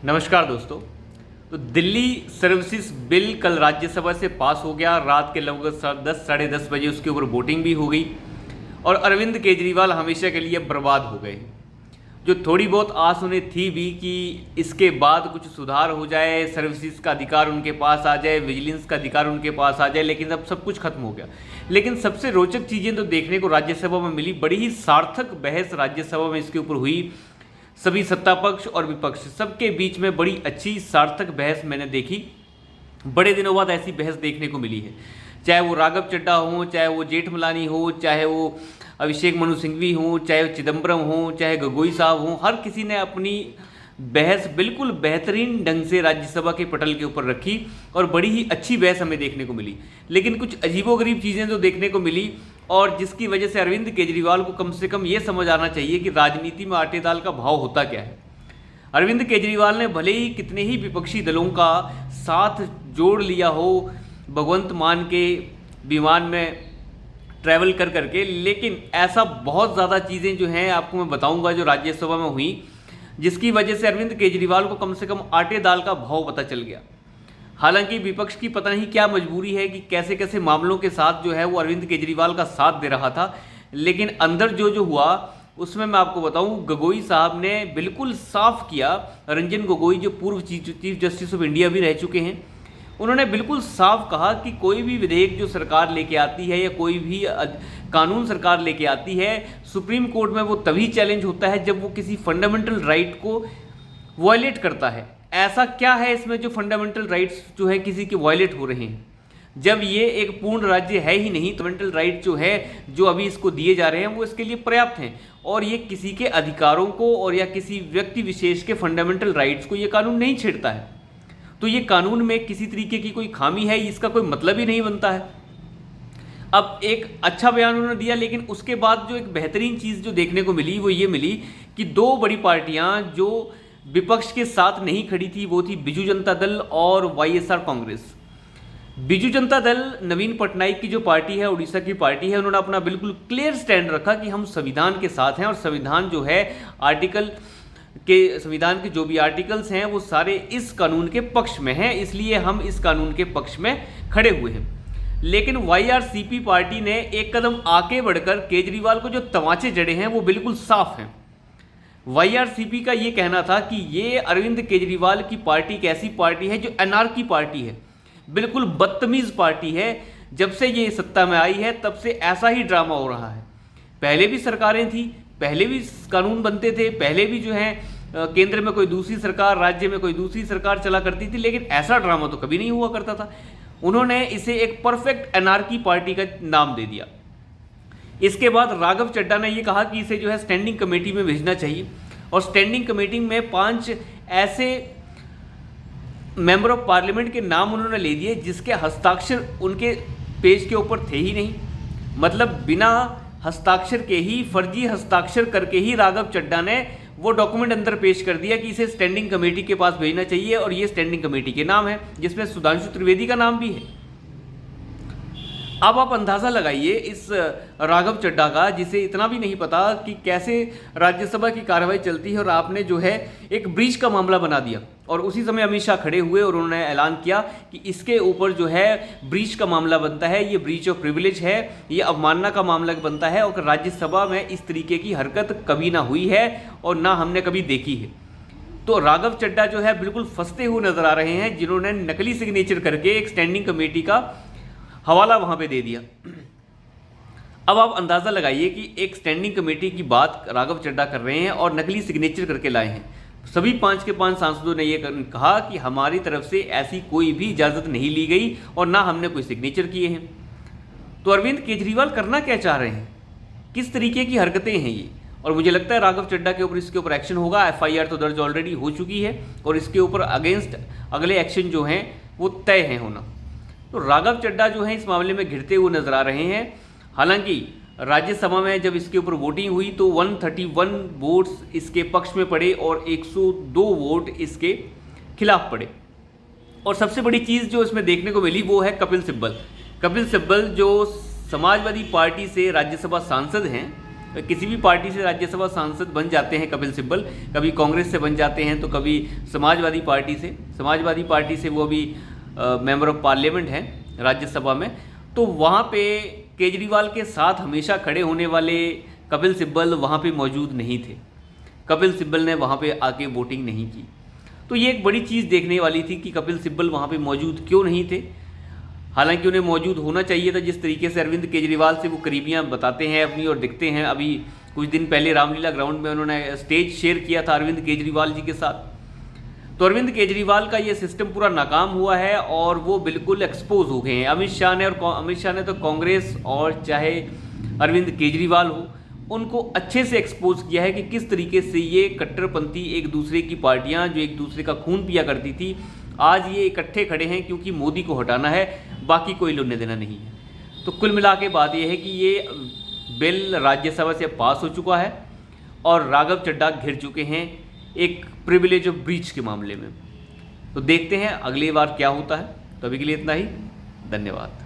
नमस्कार दोस्तों। तो दिल्ली सर्विसेज बिल कल राज्यसभा से पास हो गया। रात के लगभग 10 साढ़े 10 बजे उसके ऊपर वोटिंग भी हो गई और अरविंद केजरीवाल हमेशा के लिए बर्बाद हो गए। जो थोड़ी बहुत आस उन्हें थी भी कि इसके बाद कुछ सुधार हो जाए, सर्विसेज का अधिकार उनके पास आ जाए, विजिलेंस का अधिकार उनके पास आ जाए, लेकिन अब सब कुछ खत्म हो गया। लेकिन सबसे रोचक चीज़ें तो देखने को राज्यसभा में मिली। बड़ी ही सार्थक बहस राज्यसभा में इसके ऊपर हुई। सभी सत्ता पक्ष और विपक्ष सबके बीच में बड़ी अच्छी सार्थक बहस मैंने देखी। बड़े दिनों बाद ऐसी बहस देखने को मिली है। चाहे वो राघव चड्ढा हो, चाहे वो जेठमलानी हो, चाहे वो अभिषेक मनु सिंघवी हो, चाहे वो चिदम्बरम हो, चाहे गोगोई साहब हो, हर किसी ने अपनी बहस बिल्कुल बेहतरीन ढंग से राज्यसभा के पटल के ऊपर रखी और बड़ी ही अच्छी बहस हमें देखने को मिली। लेकिन कुछ अजीबोगरीब चीज़ें तो देखने को मिली और जिसकी वजह से अरविंद केजरीवाल को कम से कम ये समझ आना चाहिए कि राजनीति में आटे दाल का भाव होता क्या है। अरविंद केजरीवाल ने भले ही कितने ही विपक्षी दलों का साथ जोड़ लिया हो, भगवंत मान के विमान में ट्रैवल कर करके, लेकिन ऐसा बहुत ज़्यादा चीज़ें जो हैं आपको मैं बताऊंगा जो राज्यसभा में हुई, जिसकी वजह से अरविंद केजरीवाल को कम से कम आटे दाल का भाव पता चल गया। हालांकि विपक्ष की पता नहीं क्या मजबूरी है कि कैसे कैसे मामलों के साथ जो है वो अरविंद केजरीवाल का साथ दे रहा था, लेकिन अंदर जो हुआ उसमें मैं आपको बताऊं, गोगोई साहब ने बिल्कुल साफ किया। रंजन गोगोई जो पूर्व चीफ जस्टिस ऑफ इंडिया भी रह चुके हैं, उन्होंने बिल्कुल साफ कहा कि कोई भी विधेयक जो सरकार लेके आती है या कोई भी कानून सरकार लेके आती है, सुप्रीम कोर्ट में वो तभी चैलेंज होता है जब वो किसी फंडामेंटल राइट को वायलेट करता है। ऐसा क्या है इसमें जो फंडामेंटल राइट्स जो है किसी के वायलेट हो रहे हैं? जब ये एक पूर्ण राज्य है ही नहीं, तो फंडामेंटल राइट जो है जो अभी इसको दिए जा रहे हैं वो इसके लिए पर्याप्त हैं और ये किसी के अधिकारों को और या किसी व्यक्ति विशेष के फंडामेंटल राइट्स को ये कानून नहीं छेड़ता है। तो ये कानून में किसी तरीके की कोई खामी है, इसका कोई मतलब ही नहीं बनता है। अब एक अच्छा बयान उन्होंने दिया, लेकिन उसके बाद जो एक बेहतरीन चीज़ जो देखने को मिली वो ये मिली कि दो बड़ी पार्टियां जो विपक्ष के साथ नहीं खड़ी थी वो थी बीजू जनता दल और वाईएसआर कांग्रेस। बीजू जनता दल नवीन पटनायक की जो पार्टी है, उड़ीसा की पार्टी है, उन्होंने अपना बिल्कुल क्लियर स्टैंड रखा कि हम संविधान के साथ हैं और संविधान जो है संविधान के जो भी आर्टिकल्स हैं वो सारे इस कानून के पक्ष में हैं, इसलिए हम इस कानून के पक्ष में खड़े हुए हैं। लेकिन वाईआरसीपी पार्टी ने एक कदम आगे बढ़कर केजरीवाल को जो तमाचे जड़े हैं वो बिल्कुल साफ हैं। वाईआरसीपी का ये कहना था कि ये अरविंद केजरीवाल की पार्टी एक ऐसी पार्टी है जो एनार्की पार्टी है, बिल्कुल बदतमीज पार्टी है। जब से ये सत्ता में आई है तब से ऐसा ही ड्रामा हो रहा है। पहले भी सरकारें थी, पहले भी कानून बनते थे, पहले भी जो है केंद्र में कोई दूसरी सरकार, राज्य में कोई दूसरी सरकार चला करती थी, लेकिन ऐसा ड्रामा तो कभी नहीं हुआ करता था। उन्होंने इसे एक परफेक्ट एनार्की पार्टी का नाम दे दिया। इसके बाद राघव चड्ढा ने यह कहा कि इसे जो है स्टैंडिंग कमेटी में भेजना चाहिए और स्टैंडिंग कमेटी में 5 ऐसे मेंबर ऑफ पार्लियामेंट के नाम उन्होंने ले दिए जिसके हस्ताक्षर उनके पेज के ऊपर थे ही नहीं। मतलब बिना हस्ताक्षर के ही, फर्जी हस्ताक्षर करके ही राघव चड्ढा ने वो डॉक्यूमेंट अंदर पेश कर दिया कि इसे स्टैंडिंग कमेटी के पास भेजना चाहिए और ये स्टैंडिंग कमेटी के नाम है, जिसमें सुधांशु त्रिवेदी का नाम भी है। अब आप अंदाज़ा लगाइए इस राघव चड्ढा का, जिसे इतना भी नहीं पता कि कैसे राज्यसभा की कार्रवाई चलती है, और आपने जो है एक ब्रीच का मामला बना दिया। और उसी समय अमित शाह खड़े हुए और उन्होंने ऐलान किया कि इसके ऊपर जो है ब्रीच का मामला बनता है, ये ब्रीच ऑफ प्रिविलेज है, ये अवमानना का मामला बनता है और राज्यसभा में इस तरीके की हरकत कभी ना हुई है और ना हमने कभी देखी है। तो राघव चड्ढा जो है बिल्कुल फंसते हुए नजर आ रहे हैं, जिन्होंने नकली सिग्नेचर करके एक स्टैंडिंग कमेटी का हवाला वहां पे दे दिया। अब आप अंदाज़ा लगाइए कि एक स्टैंडिंग कमेटी की बात राघव चड्ढा कर रहे हैं और नकली सिग्नेचर करके लाए हैं। सभी 5 के 5 सांसदों ने यह कहा कि हमारी तरफ से ऐसी कोई भी इजाज़त नहीं ली गई और ना हमने कोई सिग्नेचर किए हैं। तो अरविंद केजरीवाल करना क्या चाह रहे हैं, किस तरीके की हरकतें हैं ये? और मुझे लगता है राघव चड्ढा के ऊपर इसके ऊपर एक्शन होगा। FIR तो दर्ज ऑलरेडी हो चुकी है और इसके ऊपर अगेंस्ट अगले एक्शन जो हैं वो तय हैं होना। तो राघव चड्ढा जो है इस मामले में घिरते हुए नजर आ रहे हैं। हालांकि राज्यसभा में जब इसके ऊपर वोटिंग हुई तो 131 वोट्स इसके पक्ष में पड़े और 102 वोट इसके खिलाफ पड़े। और सबसे बड़ी चीज़ जो इसमें देखने को मिली वो है कपिल सिब्बल। कपिल सिब्बल जो समाजवादी पार्टी से राज्यसभा सांसद हैं किसी भी पार्टी से राज्यसभा सांसद बन जाते हैं कपिल सिब्बल, कभी कांग्रेस से बन जाते हैं तो कभी समाजवादी पार्टी से वो भी मेंबर ऑफ पार्लियामेंट हैं राज्यसभा में। तो वहाँ पे केजरीवाल के साथ हमेशा खड़े होने वाले कपिल सिब्बल वहाँ पे मौजूद नहीं थे। कपिल सिब्बल ने वहाँ पे आके वोटिंग नहीं की। तो ये एक बड़ी चीज़ देखने वाली थी कि कपिल सिब्बल वहाँ पे मौजूद क्यों नहीं थे। हालांकि उन्हें मौजूद होना चाहिए था। जिस तरीके से अरविंद केजरीवाल से वो करीबियाँ बताते हैं अपनी और दिखते हैं, अभी कुछ दिन पहले रामलीला ग्राउंड में उन्होंने स्टेज शेयर किया था अरविंद केजरीवाल जी के साथ। तो अरविंद केजरीवाल का ये सिस्टम पूरा नाकाम हुआ है और वो बिल्कुल एक्सपोज हो गए हैं। अमित शाह ने तो कांग्रेस और चाहे अरविंद केजरीवाल हो, उनको अच्छे से एक्सपोज किया है कि किस तरीके से ये कट्टरपंथी एक दूसरे की पार्टियां जो एक दूसरे का खून पिया करती थी, आज ये इकट्ठे खड़े हैं क्योंकि मोदी को हटाना है, बाकी कोई लेने देना नहीं है। तो कुल मिला के बात यह है कि ये बिल राज्यसभा से पास हो चुका है और राघव चड्ढा घिर चुके हैं एक प्रिविलेज ऑफ ब्रीच के मामले में। तो देखते हैं अगली बार क्या होता है। तो अभी के लिए इतना ही, धन्यवाद।